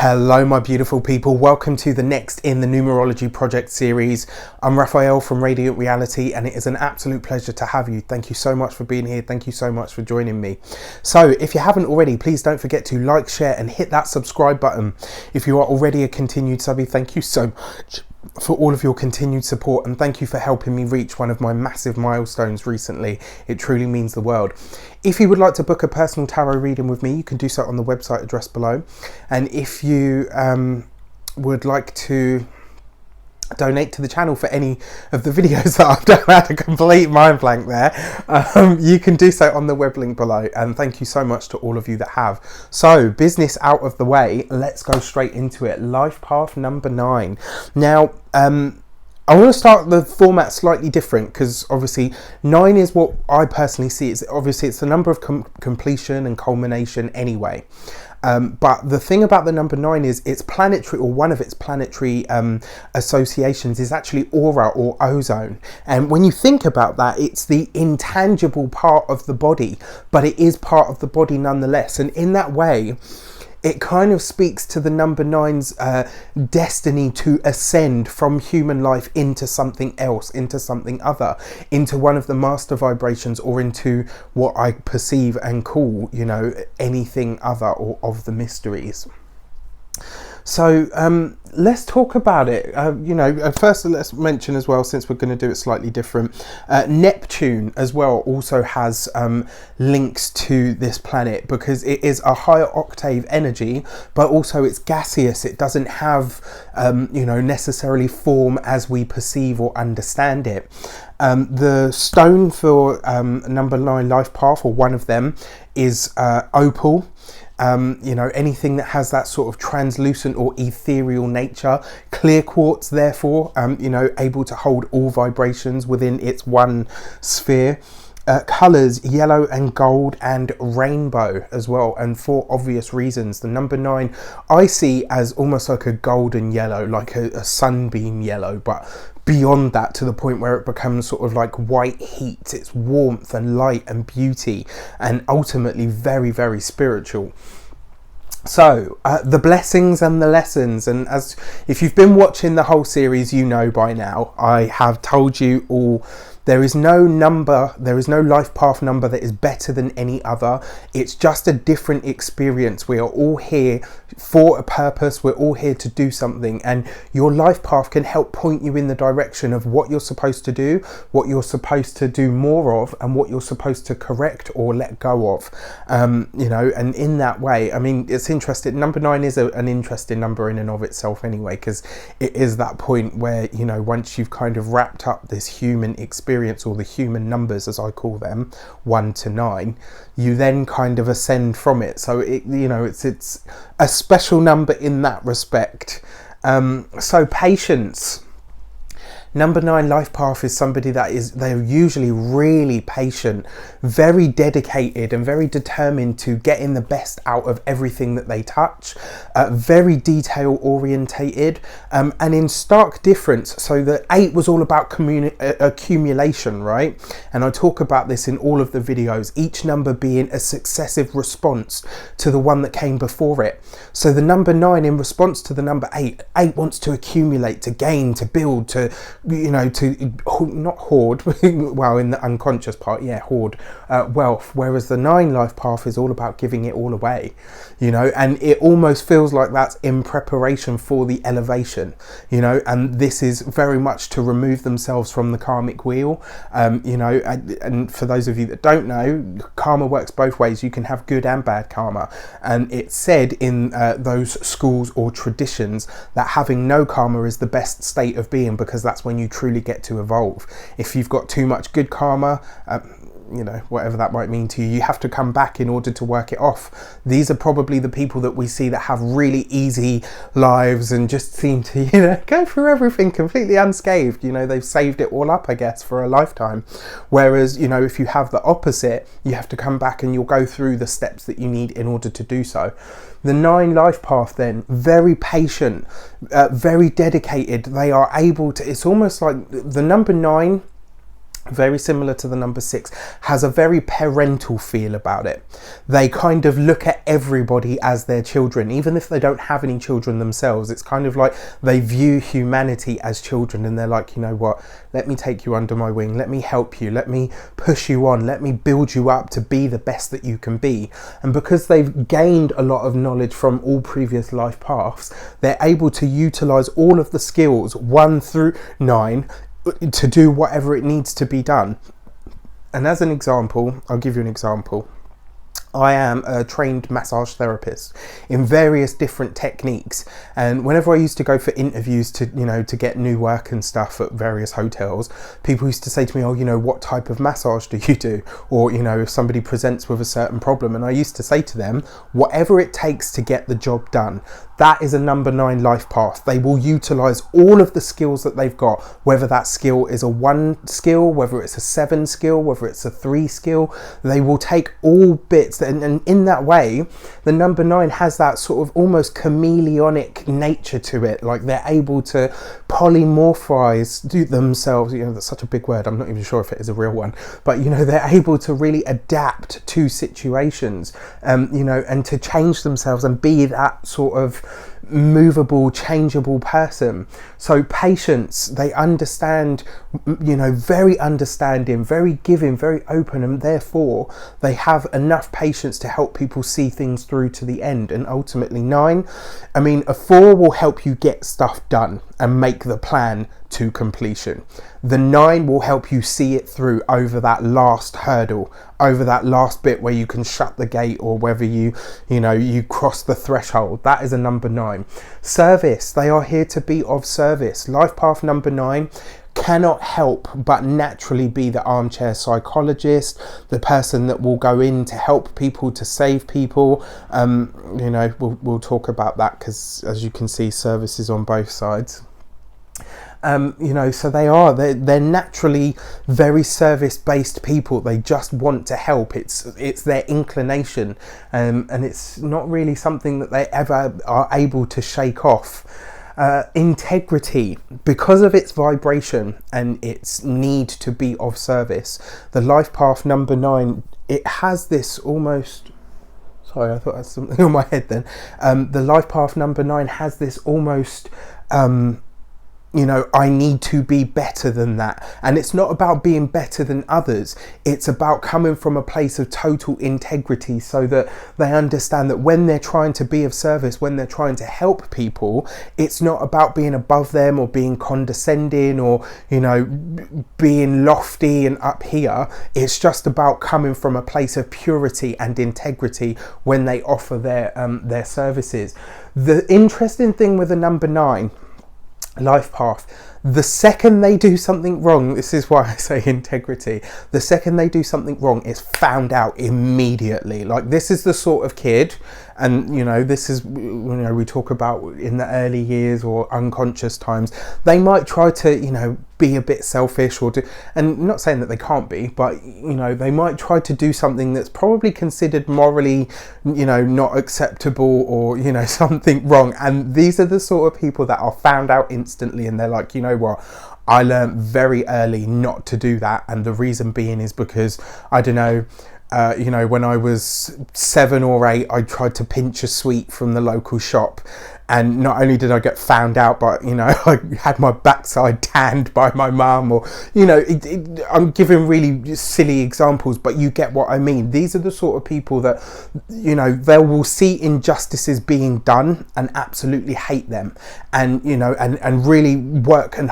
Hello my beautiful people, welcome to the next in the Numerology project series. I'm Raphael from Reydiant Reality and it is an absolute pleasure to have you. Thank you so much for being here, thank you so much for joining me. So if you haven't already, please don't forget to like, share and hit that subscribe button. If you are already a continued subby, thank you so much for all of your continued support and thank you for helping me reach one of my massive milestones recently. It truly means the world. If you would like to book a personal tarot reading with me, you can do so on the website address below. And if you would like to donate to the channel for any of the videos that I've done, I had a complete mind blank there, you can do so on the web link below, and thank you so much to all of you that have. So business out of the way, let's go straight into it. Life path number 9. Now I want to start the format slightly different because obviously 9 is what I personally see. It's obviously it's the number of completion and culmination anyway. But the thing about the number 9 is its planetary, or one of its planetary associations is actually aura or ozone. And when you think about that, it's the intangible part of the body, but it is part of the body nonetheless. And in that way, it kind of speaks to the number 9's destiny to ascend from human life into something else, into something other, into one of the master vibrations, or into what I perceive and call, you know, anything other or of the mysteries. So let's talk about it. First let's mention as well, since we're going to do it slightly different, Neptune as well also has links to this planet because it is a higher octave energy, but also it's gaseous. It doesn't have necessarily form as we perceive or understand it. The stone for number 9 life path, or one of them, is opal. Anything that has that sort of translucent or ethereal nature. Clear quartz, therefore, able to hold all vibrations within its one sphere. Colours, yellow and gold and rainbow as well, and for obvious reasons. The number 9 I see as almost like a golden yellow, like a sunbeam yellow, but beyond that, to the point where it becomes sort of like white heat. It's warmth and light and beauty, and ultimately very, very spiritual. So the blessings and the lessons, and as if you've been watching the whole series, you know by now, I have told you all, there is no number, there is no life path number that is better than any other. It's just a different experience. We are all here for a purpose. We're all here to do something, and your life path can help point you in the direction of what you're supposed to do, what you're supposed to do more of, and what you're supposed to correct or let go of. And in that way, I mean, it's interesting. Number 9 is an interesting number in and of itself anyway, because it is that point where, once you've kind of wrapped up this human experience, or the human numbers as I call them, 1 to 9, you then kind of ascend from it. So it's a special number in that respect. So patience. Number 9 life path is somebody they're usually really patient, very dedicated and very determined to getting the best out of everything that they touch, very detail orientated, and in stark difference. So the 8 was all about accumulation, right? And I talk about this in all of the videos, each number being a successive response to the one that came before it. So the number 9 in response to the number 8 wants to accumulate, to gain, to build, to not hoard, well, in the unconscious part, yeah, hoard wealth, whereas the 9 life path is all about giving it all away, and it almost feels like that's in preparation for the elevation, and this is very much to remove themselves from the karmic wheel. And for those of you that don't know, karma works both ways. You can have good and bad karma, and it's said in those schools or traditions that having no karma is the best state of being, because that's when you truly get to evolve. If you've got too much good karma, whatever that might mean to you, you have to come back in order to work it off. These are probably the people that we see that have really easy lives and just seem to, go through everything completely unscathed. They've saved it all up, I guess, for a lifetime. Whereas, if you have the opposite, you have to come back and you'll go through the steps that you need in order to do so. The 9 life path then, very patient, very dedicated. They are able to, it's almost like the number 9 very similar to the number 6, has a very parental feel about it. They kind of look at everybody as their children, even if they don't have any children themselves. It's kind of like they view humanity as children, and they're like, you know what, let me take you under my wing, let me help you, let me push you on, let me build you up to be the best that you can be. And because they've gained a lot of knowledge from all previous life paths, they're able to utilize all of the skills 1 through 9 to do whatever it needs to be done. And as an example, I'll give you an example. I am a trained massage therapist in various different techniques, and whenever I used to go for interviews to, you know, to get new work and stuff at various hotels, people used to say to me, oh, you know, what type of massage do you do? Or, you know, if somebody presents with a certain problem, and I used to say to them, whatever it takes to get the job done. That is a number 9 life path. They will utilize all of the skills that they've got, whether that skill is a 1 skill, whether it's a 7 skill, whether it's a 3 skill. They will take all bits, and in that way, the number 9 has that sort of almost chameleonic nature to it. Like they're able to polymorphize themselves. You know, that's such a big word. I'm not even sure if it is a real one, but you know, they're able to really adapt to situations, you know, and to change themselves and be that sort of movable, changeable person. So patience, they understand, you know, very understanding, very giving, very open, and therefore they have enough patience to help people see things through to the end. And ultimately 9, I mean, a 4 will help you get stuff done and make the plan to completion. The 9 will help you see it through over that last hurdle, over that last bit where you can shut the gate, or whether you know, you cross the threshold. That is a number 9. Service, they are here to be of service. Life path number 9 cannot help but naturally be the armchair psychologist, the person that will go in to help people, to save people. You know, we'll talk about that, because as you can see, service is on both sides. You know, so they're naturally very service-based people. They just want to help. It's their inclination, and it's not really something that they ever are able to shake off. Integrity, because of its vibration and its need to be of service, the life path number 9, it has this almost, sorry, I thought I had something on my head then. The life path number 9 has this almost, you know, I need to be better than that. And it's not about being better than others. It's about coming from a place of total integrity, so that they understand that when they're trying to be of service, when they're trying to help people, it's not about being above them or being condescending or, you know, being lofty and up here. It's just about coming from a place of purity and integrity when they offer their services. The interesting thing with the number 9 life path, the second they do something wrong, this is why I say integrity, the second they do something wrong, it's found out immediately. Like, this is the sort of kid, and you know, this is, you know, we talk about in the early years or unconscious times, they might try to, you know, be a bit selfish, or do, and not saying that they can't be, but you know, they might try to do something that's probably considered morally, you know, not acceptable, or you know, something wrong. And these are the sort of people that are found out instantly, and they're like, you know what, I learned very early not to do that. And the reason being is because, I don't know, you know, when I was 7 or 8, I tried to pinch a sweet from the local shop, and not only did I get found out, but you know, I had my backside tanned by my mum, or you know, I'm giving really silly examples, but you get what I mean. These are the sort of people that, you know, they will see injustices being done and absolutely hate them, and you know, and really work and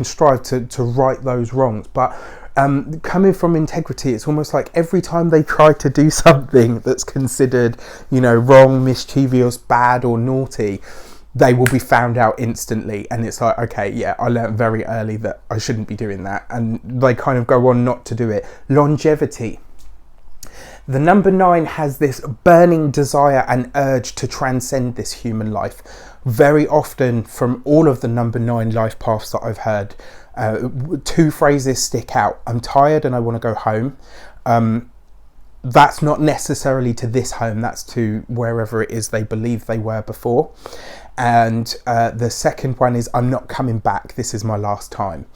strive to right those wrongs. But coming from integrity, it's almost like every time they try to do something that's considered, you know, wrong, mischievous, bad or naughty, they will be found out instantly. And it's like, okay, yeah, I learned very early that I shouldn't be doing that, and they kind of go on not to do it. Longevity. The number 9 has this burning desire and urge to transcend this human life. Very often, from all of the number 9 life paths that I've heard, 2 phrases stick out. I'm tired and I want to go home. That's not necessarily to this home, that's to wherever it is they believe they were before. And the second one is I'm not coming back, this is my last time.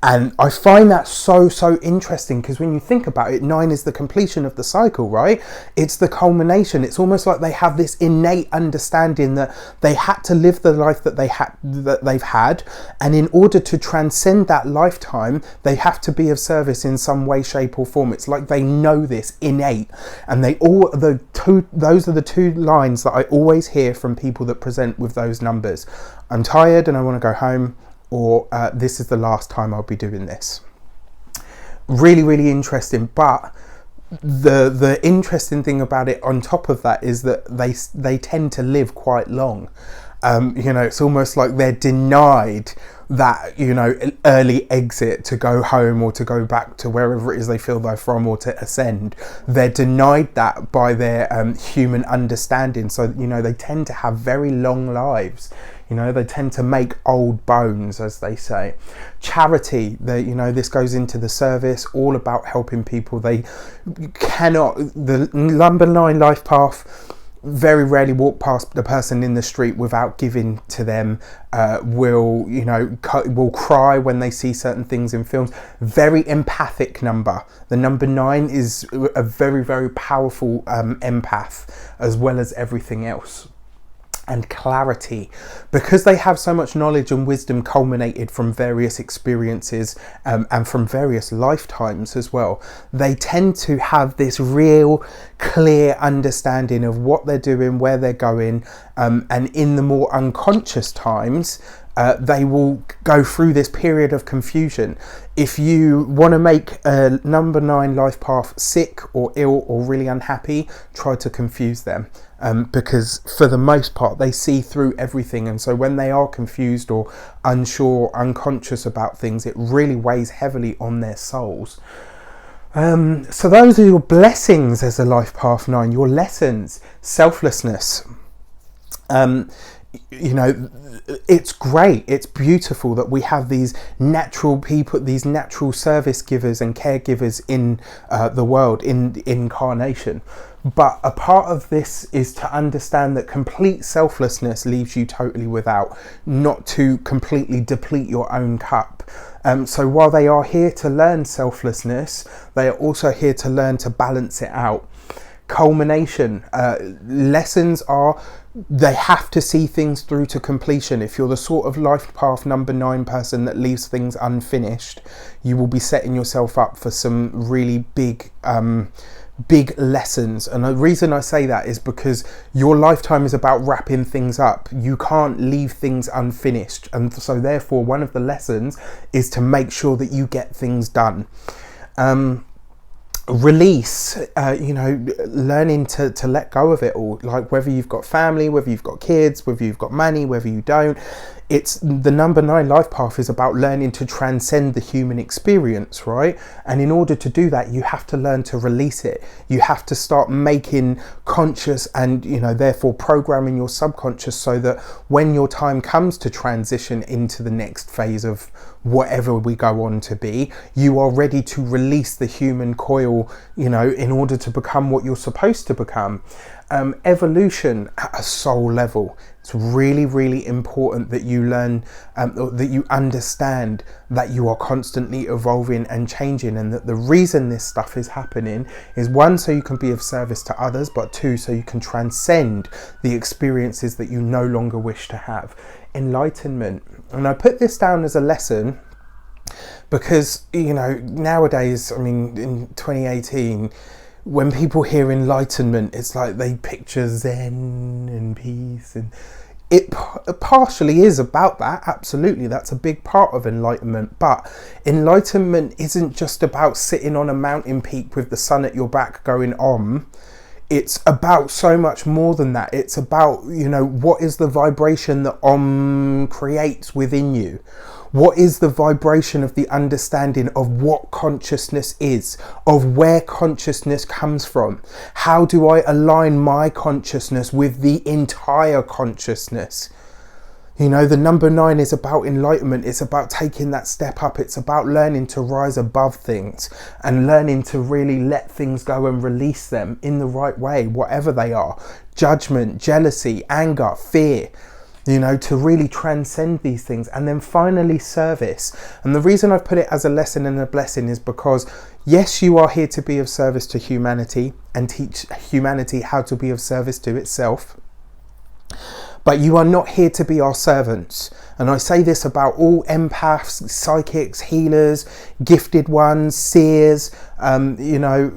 And I find that so interesting, because when you think about it, 9 is the completion of the cycle, right? It's the culmination. It's almost like they have this innate understanding that they had to live the life that they've had, and in order to transcend that lifetime, they have to be of service in some way, shape, or form. It's like they know this innate, and those are the two lines that I always hear from people that present with those numbers. I'm tired and I want to go home, or this is the last time I'll be doing this. Really interesting. But the interesting thing about it on top of that is that they tend to live quite long. It's almost like they're denied that, early exit to go home or to go back to wherever it is they feel they're from, or to ascend. They're denied that by their human understanding. So, they tend to have very long lives. They tend to make old bones, as they say. Charity, this goes into the service, all about helping people. The number 9 life path very rarely walk past the person in the street without giving to them, will cry when they see certain things in films. Very empathic number. The number 9 is a very powerful empath, as well as everything else. And clarity, because they have so much knowledge and wisdom culminated from various experiences and from various lifetimes as well. They tend to have this real clear understanding of what they're doing, where they're going, and in the more unconscious times, they will go through this period of confusion. If you want to make a number 9 life path sick or ill or really unhappy, try to confuse them, because for the most part they see through everything, and so when they are confused or unsure, unconscious about things, it really weighs heavily on their souls. So those are your blessings as a life path 9. Your lessons: selflessness. It's great, it's beautiful that we have these natural people, these natural service givers and caregivers in the world, in incarnation. But a part of this is to understand that complete selflessness leaves you totally without, not to completely deplete your own cup. So while they are here to learn selflessness, they are also here to learn to balance it out. Culmination lessons are, they have to see things through to completion. If you're the sort of life path number 9 person that leaves things unfinished, you will be setting yourself up for some really big lessons. And the reason I say that is because your lifetime is about wrapping things up. You can't leave things unfinished, and so therefore one of the lessons is to make sure that you get things done. Release, learning to let go of it all, like whether you've got family, whether you've got kids, whether you've got money, whether you don't. It's the number 9 life path is about learning to transcend the human experience, right? And in order to do that, you have to learn to release it. You have to start making conscious and, therefore programming your subconscious so that when your time comes to transition into the next phase of whatever we go on to be, you are ready to release the human coil, in order to become what you're supposed to become. Evolution at a soul level. It's really important that you learn, that you understand that you are constantly evolving and changing, and that the reason this stuff is happening is 1, so you can be of service to others, but 2, so you can transcend the experiences that you no longer wish to have. Enlightenment. And I put this down as a lesson because, nowadays, in 2018, when people hear enlightenment, it's like they picture Zen and peace, and it partially is about that. Absolutely, that's a big part of enlightenment. But enlightenment isn't just about sitting on a mountain peak with the sun at your back going om. It's about so much more than that. It's about, what is the vibration that om creates within you? What is the vibration of the understanding of what consciousness is, of where consciousness comes from? How do I align my consciousness with the entire consciousness? The number 9 is about enlightenment. It's about taking that step up. It's about learning to rise above things and learning to really let things go and release them in the right way, whatever they are. Judgment, jealousy, anger, fear. you know, to really transcend these things. And then finally, service. And the reason I've put it as a lesson and a blessing is because, yes, you are here to be of service to humanity and teach humanity how to be of service to itself. But you are not here to be our servants. And I say this about all empaths, psychics, healers, gifted ones, seers. You know,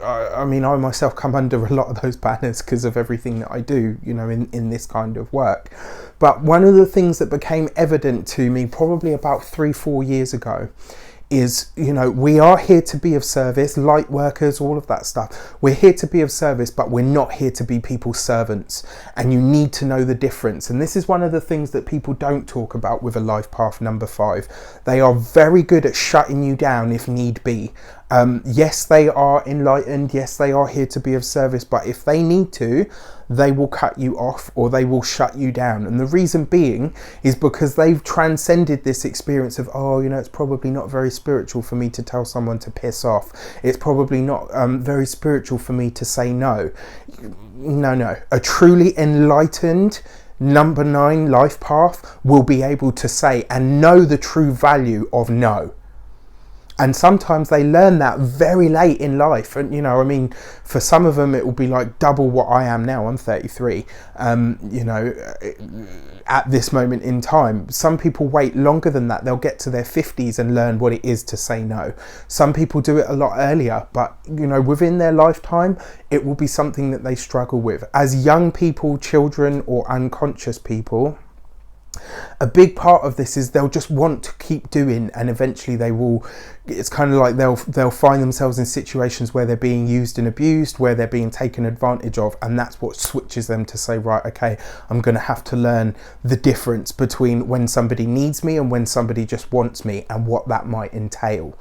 I mean, I myself come under a lot of those banners because of everything that I do, you know, in this kind of work. But one of the things that became evident to me probably about 3-4 years ago is, you know, we are here to be of service, light workers, all of that stuff. We're here to be of service, but we're not here to be people's servants. And you need to know the difference. And this is one of the things that people don't talk about with a life path number 5. They are very good at shutting you down if need be. Yes, they are enlightened. Yes, they are here to be of service. But if they need to, they will cut you off or they will shut you down. And the reason being is because they've transcended this experience of, oh, you know, it's probably not very spiritual for me to tell someone to piss off. It's probably not very spiritual for me to say no. No. A truly enlightened number 9 life path will be able to say and know the true value of no. And sometimes they learn that very late in life. And, you know, I mean, for some of them, it will be like double what I am now. I'm 33, you know, at this moment in time. Some people wait longer than that. They'll get to their 50s and learn what it is to say no. Some people do it a lot earlier, but, you know, within their lifetime, it will be something that they struggle with. As young people, children, or unconscious people, a big part of this is they'll just want to keep doing, and eventually they will, it's kind of like they'll find themselves in situations where they're being used and abused, where they're being taken advantage of, and that's what switches them to say, right, okay, I'm going to have to learn the difference between when somebody needs me and when somebody just wants me, and what that might entail.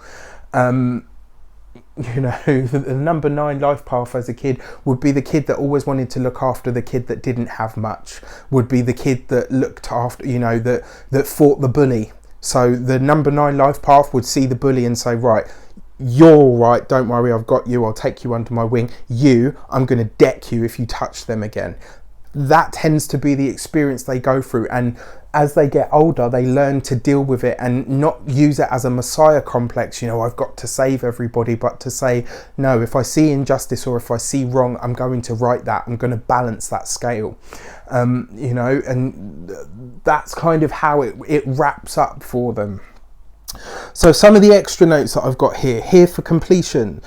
You know, the number 9 life path as a kid would be the kid that always wanted to look after the kid that didn't have much, would be the kid that looked after, you know, that fought the bully. So the number 9 life path would see the bully and say, right, you're all right, don't worry, I've got you, I'll take you under my wing. You, I'm going to deck you if you touch them again. That tends to be the experience they go through, and as they get older, they learn to deal with it and not use it as a messiah complex, you know, I've got to save everybody, but to say, no, if I see injustice or if I see wrong, I'm going to right that, I'm going to balance that scale, you know, and that's kind of how it wraps up for them. So some of the extra notes that I've got here for completion,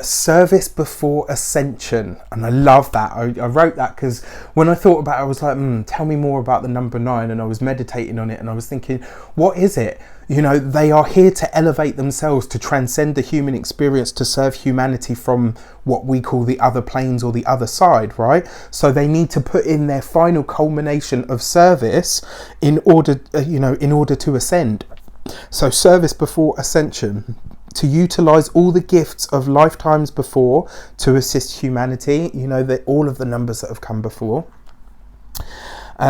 service before ascension. And I love that. I wrote that because when I thought about it, I was like, tell me more about the number 9. And I was meditating on it and I was thinking, what is it? You know, they are here to elevate themselves, to transcend the human experience, to serve humanity from what we call the other planes or the other side, right? So they need to put in their final culmination of service in order, in order to ascend. So service before ascension, to utilize all the gifts of lifetimes before to assist humanity, you know, all of the numbers that have come before.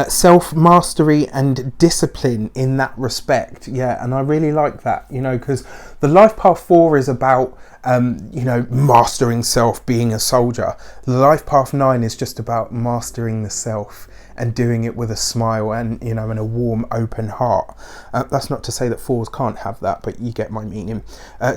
Self-mastery and discipline in that respect. Yeah, and I really like that, you know, because the life path 4 is about, mastering self, being a soldier. The life path 9 is just about mastering the self and doing it with a smile and, you know, and a warm, open heart. That's not to say that 4s can't have that, but you get my meaning.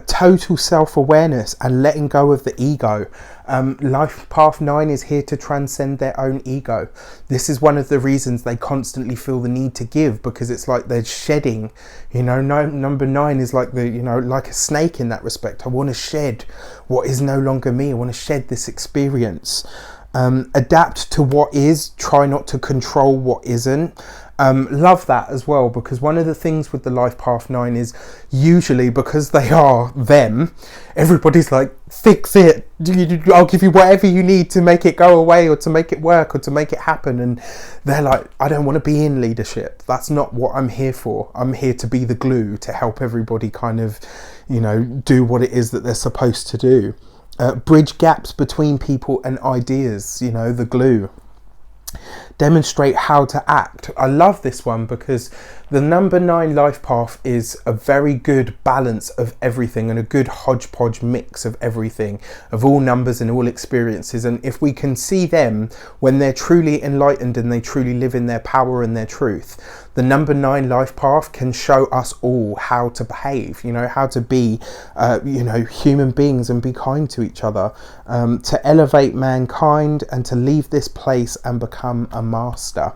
Total self-awareness and letting go of the ego. Life path 9 is here to transcend their own ego. This is one of the reasons they constantly feel the need to give, because it's like they're shedding, you know. Number 9 is like like a snake in that respect. I want to shed what is no longer me. I want to shed this experience. Adapt to what is, try not to control what isn't. Love that as well, because one of the things with the life path 9 is usually because they are them, everybody's like, fix it, I'll give you whatever you need to make it go away or to make it work or to make it happen. And they're like, I don't want to be in leadership. That's not what I'm here for. I'm here to be the glue to help everybody kind of, you know, do what it is that they're supposed to do. Bridge gaps between people and ideas, you know, the glue. Demonstrate how to act. I love this one because the number 9 life path is a very good balance of everything and a good hodgepodge mix of everything, of all numbers and all experiences. And if we can see them when they're truly enlightened and they truly live in their power and their truth, the number 9 life path can show us all how to behave, you know, how to be, you know, human beings and be kind to each other, to elevate mankind and to leave this place and become a master.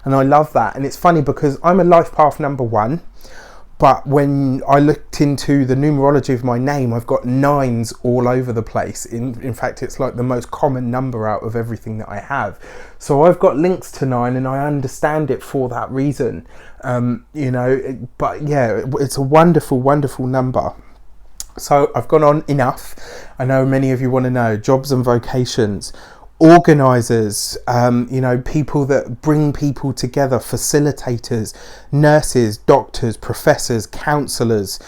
And I love that. And it's funny because I'm a life path number 1, but when I looked into the numerology of my name, I've got 9s all over the place. In fact, it's like the most common number out of everything that I have. So I've got links to 9 and I understand it for that reason. You know, but yeah, it's a wonderful, wonderful number. So I've gone on enough. I know many of you want to know jobs and vocations. Organisers, you know, people that bring people together, facilitators, nurses, doctors, professors, counsellors,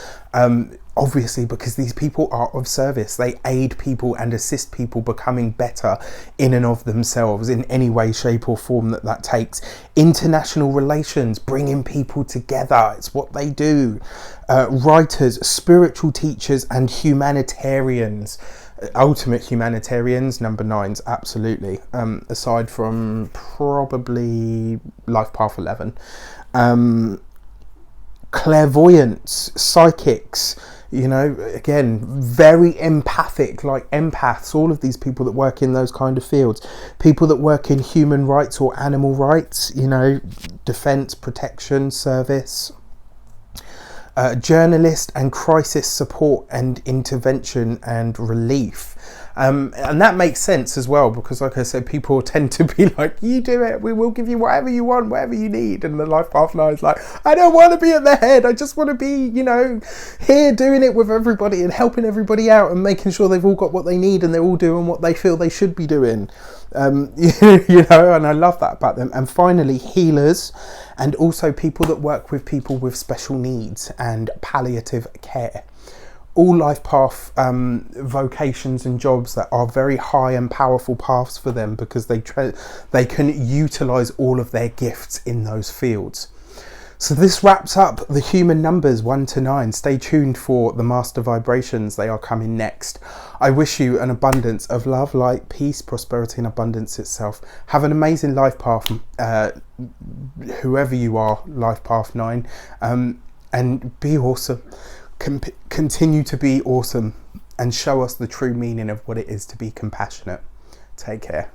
obviously because these people are of service. They aid people and assist people becoming better in and of themselves in any way, shape or form that takes. International relations, bringing people together, it's what they do. Writers, spiritual teachers and humanitarians. Ultimate humanitarians, number 9s, absolutely. Aside from probably life path 11. Clairvoyants, psychics, you know, again, very empathic, like empaths, all of these people that work in those kind of fields. People that work in human rights or animal rights, you know, defence, protection, service. Journalist and crisis support and intervention and relief. And that makes sense as well because, like I said, people tend to be like, you do it, we will give you whatever you want, whatever you need. And the life path 9 is like, I don't want to be at the head, I just want to be, you know, here doing it with everybody and helping everybody out and making sure they've all got what they need and they're all doing what they feel they should be doing. You know, and I love that about them. And finally, healers, and also people that work with people with special needs and palliative care. All life path vocations and jobs that are very high and powerful paths for them because they can utilize all of their gifts in those fields. So this wraps up the human numbers 1 to 9. Stay tuned for the master vibrations. They are coming next. I wish you an abundance of love, light, peace, prosperity and abundance itself. Have an amazing life path, whoever you are, life path 9, and be awesome. Continue to be awesome and show us the true meaning of what it is to be compassionate. Take care.